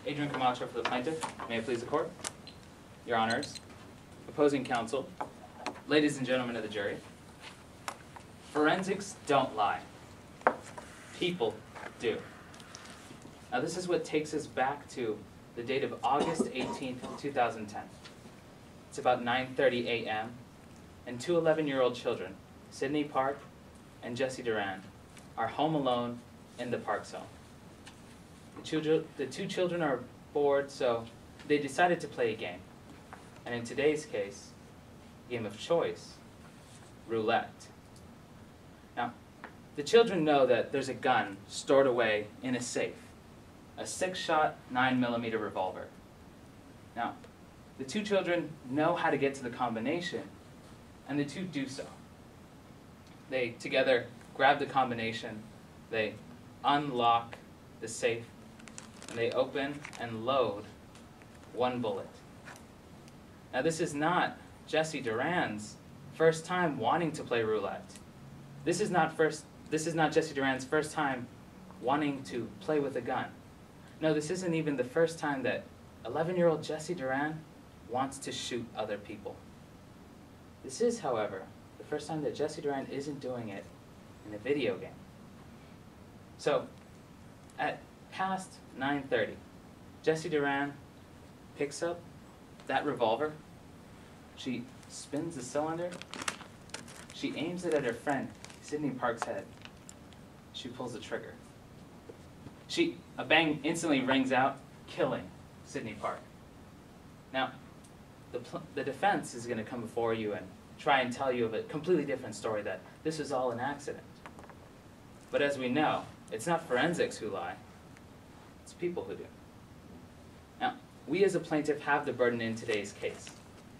Adrian Camacho for the plaintiff. May it please the court. Your honors, opposing counsel, ladies and gentlemen of the jury, forensics don't lie. People do. Now this is what takes us back to the date of August 18th, 2010. It's about 9:30 a.m. and two 11-year-old children, Sydney Park and Jesse Duran, are home alone in the Park zone. The two children are bored, so they decided to play a game. And in today's case, game of choice, roulette. Now, the children know that there's a gun stored away in a safe, a 6-shot 9mm revolver. Now, the two children know how to get to the combination, and the two do so. They together grab the combination, they unlock the safe, and they open and load one bullet. Now this is not Jesse Duran's first time wanting to play roulette. This is not Jesse Duran's first time wanting to play with a gun. No, this isn't even the first time that 11-year-old Jesse Duran wants to shoot other people. This is, however, the first time that Jesse Duran isn't doing it in a video game. So, at past 9:30, Jesse Duran picks up that revolver, she spins the cylinder, she aims it at her friend, Sydney Park's head. She pulls the trigger. A bang instantly rings out, killing Sydney Park. Now, the defense is going to come before you and try and tell you of a completely different story, that this was all an accident. But as we know, it's not forensics who lie, it's people who do. Now, we as a plaintiff have the burden in today's case,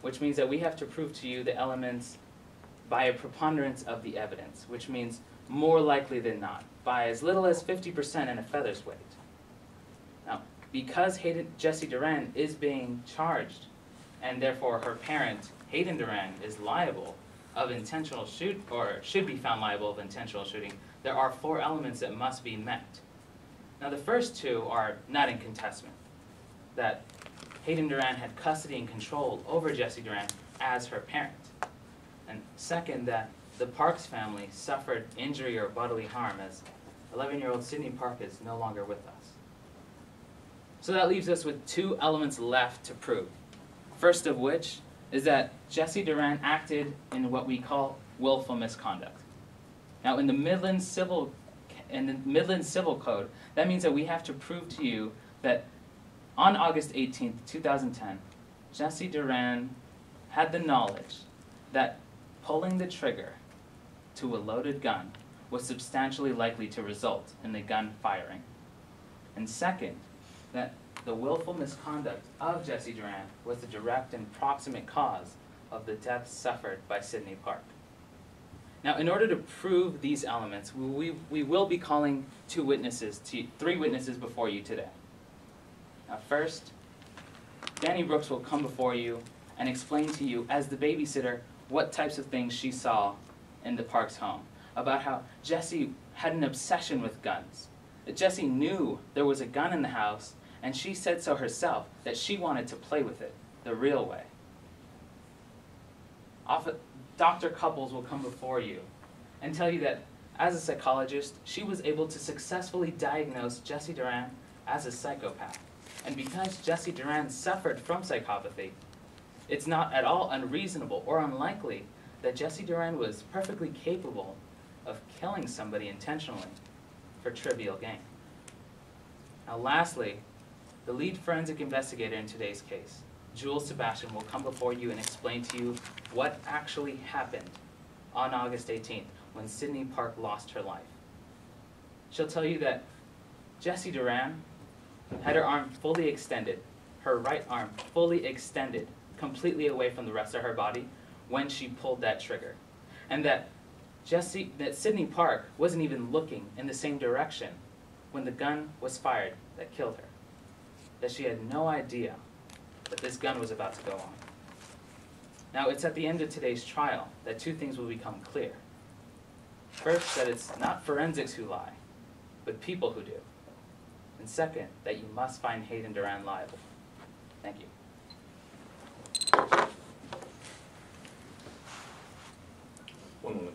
which means that we have to prove to you the elements by a preponderance of the evidence, which means more likely than not, by as little as 50% in a feather's weight. Now, because Jesse Duran is being charged, and therefore her parent, Hayden Duran, is liable of intentional shoot, or should be found liable of intentional shooting, there are 4 elements that must be met. Now the first 2 are not in contestment, that Hayden Duran had custody and control over Jesse Duran as her parent. And second, that the Parks family suffered injury or bodily harm, as 11-year-old Sydney Park is no longer with us. So that leaves us with 2 elements left to prove. First of which is that Jesse Duran acted in what we call willful misconduct. Now in the Midland Civil Code, that means that we have to prove to you that on August 18th, 2010, Jesse Duran had the knowledge that pulling the trigger to a loaded gun was substantially likely to result in the gun firing. And second, that the willful misconduct of Jesse Duran was the direct and proximate cause of the death suffered by Sydney Park. Now, in order to prove these elements, we will be calling 3 witnesses before you today. Now first, Danny Brooks will come before you and explain to you, as the babysitter, what types of things she saw in the Parks home, about how Jesse had an obsession with guns, that Jesse knew there was a gun in the house, and she said so herself, that she wanted to play with it the real way. Dr. Couples will come before you and tell you that, as a psychologist, she was able to successfully diagnose Jesse Duran as a psychopath. And because Jesse Duran suffered from psychopathy, it's not at all unreasonable or unlikely that Jesse Duran was perfectly capable of killing somebody intentionally for trivial gain. Now lastly, the lead forensic investigator in today's case, Jules Sebastian, will come before you and explain to you what actually happened on August 18th when Sydney Park lost her life. She'll tell you that Jesse Duran had her arm fully extended, her right arm fully extended, completely away from the rest of her body when she pulled that trigger. And that Sydney Park wasn't even looking in the same direction when the gun was fired that killed her. That she had no idea that this gun was about to go on. Now, it's at the end of today's trial that 2 things will become clear. First, that it's not forensics who lie, but people who do. And And second, that you must find Hayden Duran liable. Thank you. One moment.